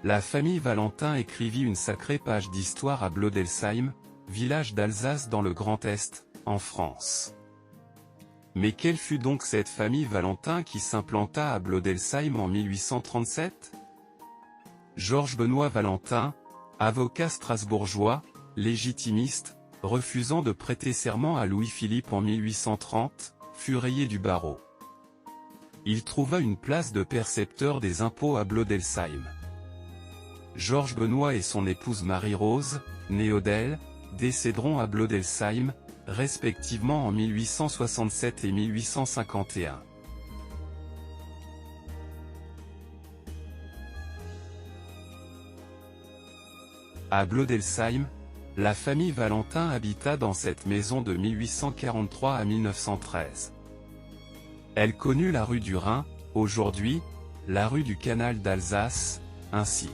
la famille Valentin écrivit une sacrée page d'histoire à Blodelsheim, village d'Alsace dans le Grand Est, en France. Mais quelle fut donc cette famille Valentin qui s'implanta à Blodelsheim en 1837? Georges Benoît Valentin, avocat strasbourgeois, légitimiste, refusant de prêter serment à Louis-Philippe en 1830, fut rayé du barreau. Il trouva une place de percepteur des impôts à Blodelsheim. Georges Benoît et son épouse Marie-Rose, née Odelle, décéderont à Blodelsheim, respectivement en 1867 et 1851. À Blodelsheim, la famille Valentin habita dans cette maison de 1843 à 1913. Elle connut la rue du Rhin, aujourd'hui, la rue du Canal d'Alsace, ainsi.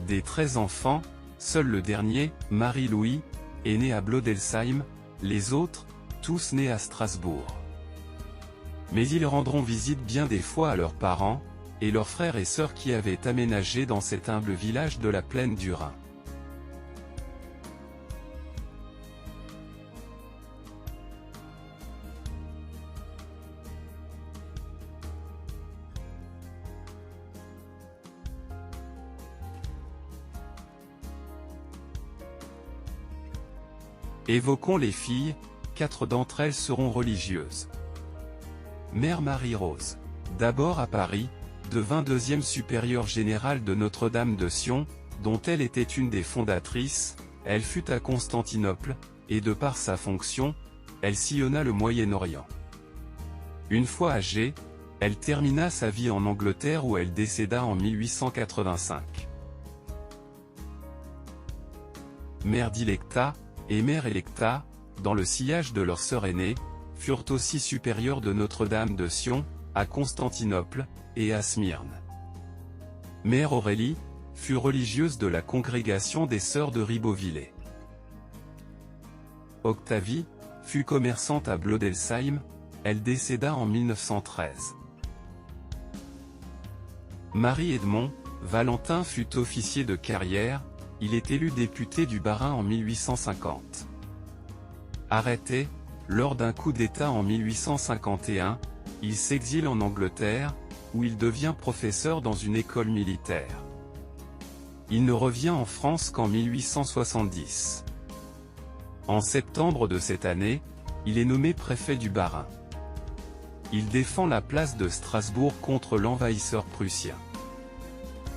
Des 13 enfants, seul le dernier, Marie-Louis, est né à Blodelsheim, les autres, tous nés à Strasbourg. Mais ils rendront visite bien des fois à leurs parents, et leurs frères et sœurs qui avaient aménagé dans cet humble village de la plaine du Rhin. Évoquons les filles, 4 d'entre elles seront religieuses. Mère Marie-Rose. D'abord à Paris, devint deuxième supérieure générale de Notre-Dame de Sion, dont elle était une des fondatrices. Elle fut à Constantinople, et de par sa fonction, elle sillonna le Moyen-Orient. Une fois âgée, elle termina sa vie en Angleterre où elle décéda en 1885. Mère d'Ilecta et Mère Electa, dans le sillage de leur sœur aînée, furent aussi supérieures de Notre-Dame de Sion, à Constantinople, et à Smyrne. Mère Aurélie, fut religieuse de la congrégation des Sœurs de Ribeauvillé. Octavie, fut commerçante à Blodelsheim, elle décéda en 1913. Marie-Edmond, Valentin fut officier de carrière, il est élu député du Bas-Rhin en 1850. Arrêté, lors d'un coup d'État en 1851, il s'exile en Angleterre, où il devient professeur dans une école militaire. Il ne revient en France qu'en 1870. En septembre de cette année, il est nommé préfet du Bas-Rhin. Il défend la place de Strasbourg contre l'envahisseur prussien.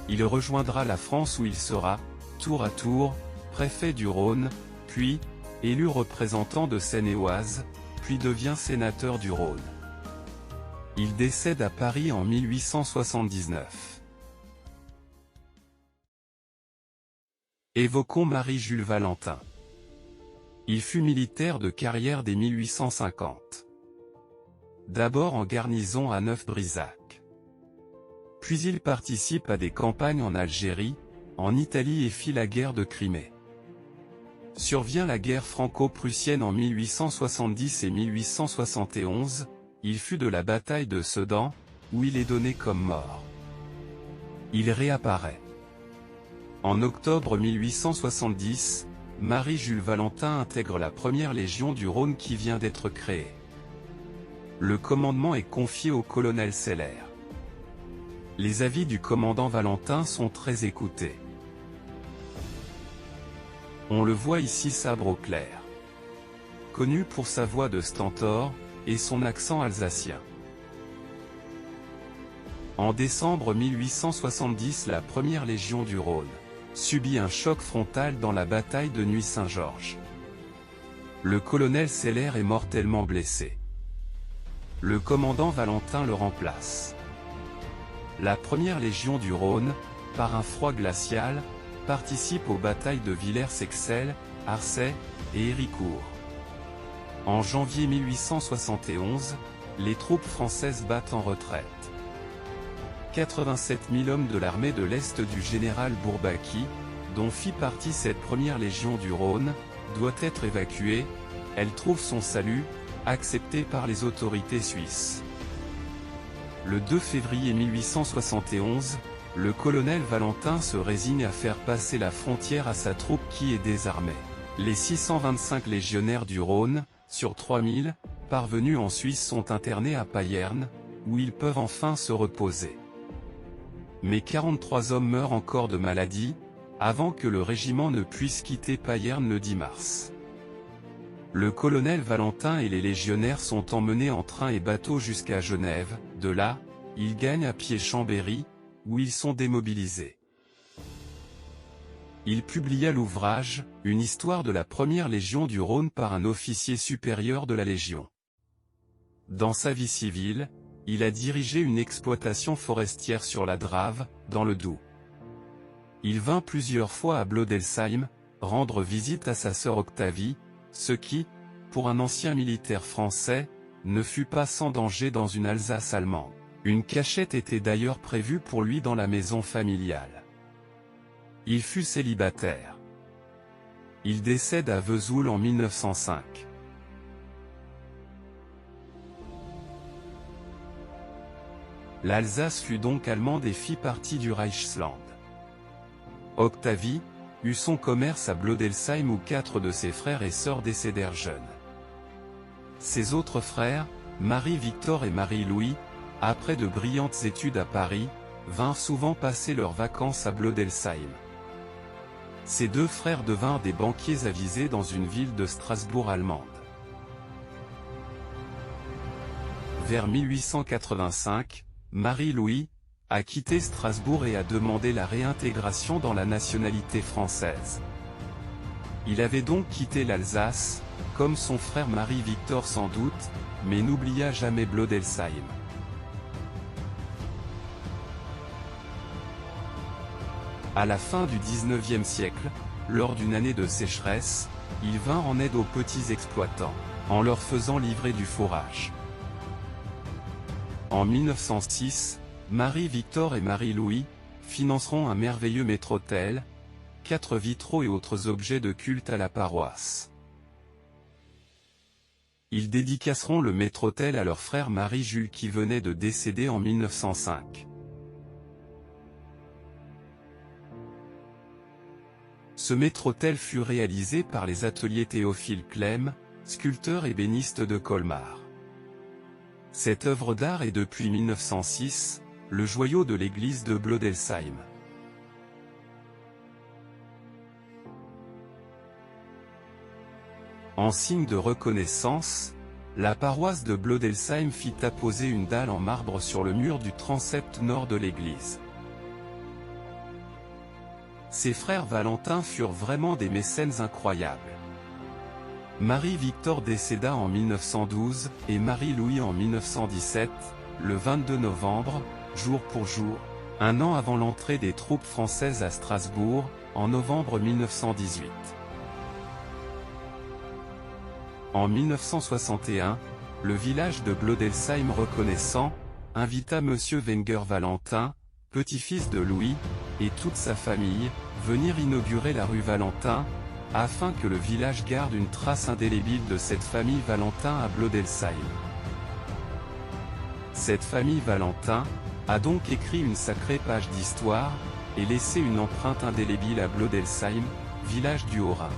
Il rejoindra la France où il sera, tour à tour, préfet du Rhône, puis, élu représentant de Seine-et-Oise, puis devient sénateur du Rhône. Il décède à Paris en 1879. Évoquons Marie-Jules Valentin. Il fut militaire de carrière dès 1850. D'abord en garnison à Neuf-Brisach. Puis il participe à des campagnes en Algérie, en Italie et fit la guerre de Crimée. Survient la guerre franco-prussienne en 1870 et 1871, il fut de la bataille de Sedan, où il est donné comme mort. Il réapparaît. En octobre 1870, Marie-Jules Valentin intègre la première légion du Rhône qui vient d'être créée. Le commandement est confié au colonel Seller. Les avis du commandant Valentin sont très écoutés. On le voit ici sabre au clair. Connu pour sa voix de stentor, et son accent alsacien. En décembre 1870, la première légion du Rhône subit un choc frontal dans la bataille de Nuit-Saint-Georges. Le colonel Seller est mortellement blessé. Le commandant Valentin le remplace. La première légion du Rhône, par un froid glacial, participe aux batailles de Villers-Sexel, Arcet et Héricourt. En janvier 1871, les troupes françaises battent en retraite. 87 000 hommes de l'armée de l'Est du général Bourbaki, dont fit partie cette première légion du Rhône, doit être évacuée. Elle trouve son salut, accepté par les autorités suisses. Le 2 février 1871, le colonel Valentin se résigne à faire passer la frontière à sa troupe qui est désarmée. Les 625 légionnaires du Rhône, sur 3000, parvenus en Suisse sont internés à Payerne, où ils peuvent enfin se reposer. Mais 43 hommes meurent encore de maladie, avant que le régiment ne puisse quitter Payerne le 10 mars. Le colonel Valentin et les légionnaires sont emmenés en train et bateau jusqu'à Genève, de là, ils gagnent à pied Chambéry, où ils sont démobilisés. Il publia l'ouvrage « Une histoire de la première Légion du Rhône par un officier supérieur de la Légion ». Dans sa vie civile, il a dirigé une exploitation forestière sur la Drave, dans le Doubs. Il vint plusieurs fois à Blodelsheim, rendre visite à sa sœur Octavie, ce qui, pour un ancien militaire français, ne fut pas sans danger dans une Alsace allemande. Une cachette était d'ailleurs prévue pour lui dans la maison familiale. Il fut célibataire. Il décède à Vesoul en 1905. L'Alsace fut donc allemande et fit partie du Reichsland. Octavie eut son commerce à Blodelsheim où 4 de ses frères et sœurs décédèrent jeunes. Ses autres frères, Marie-Victor et Marie-Louis, après de brillantes études à Paris, vinrent souvent passer leurs vacances à Blodelsheim. Ces 2 frères devinrent des banquiers avisés dans une ville de Strasbourg allemande. Vers 1885, Marie-Louis a quitté Strasbourg et a demandé la réintégration dans la nationalité française. Il avait donc quitté l'Alsace, comme son frère Marie-Victor sans doute, mais n'oublia jamais Blodelsheim. À la fin du XIXe siècle, lors d'une année de sécheresse, il vint en aide aux petits exploitants, en leur faisant livrer du fourrage. En 1906, Marie-Victor et Marie-Louis financeront un merveilleux maître-autel, 4 vitraux et autres objets de culte à la paroisse. Ils dédicaceront le maître-autel à leur frère Marie-Jules qui venait de décéder en 1905. Ce maître-autel fut réalisé par les ateliers Théophile Clem, sculpteur ébéniste de Colmar. Cette œuvre d'art est depuis 1906, le joyau de l'église de Blodelsheim. En signe de reconnaissance, la paroisse de Blodelsheim fit apposer une dalle en marbre sur le mur du transept nord de l'église. Ses frères Valentin furent vraiment des mécènes incroyables. Marie-Victor décéda en 1912, et Marie-Louis en 1917, le 22 novembre, jour pour jour, un an avant l'entrée des troupes françaises à Strasbourg, en novembre 1918. En 1961, le village de Blodelsheim reconnaissant, invita M. Wenger Valentin, petit-fils de Louis, et toute sa famille, venir inaugurer la rue Valentin, afin que le village garde une trace indélébile de cette famille Valentin à Blodelsheim. Cette famille Valentin a donc écrit une sacrée page d'histoire, et laissé une empreinte indélébile à Blodelsheim, village du Haut-Rhin.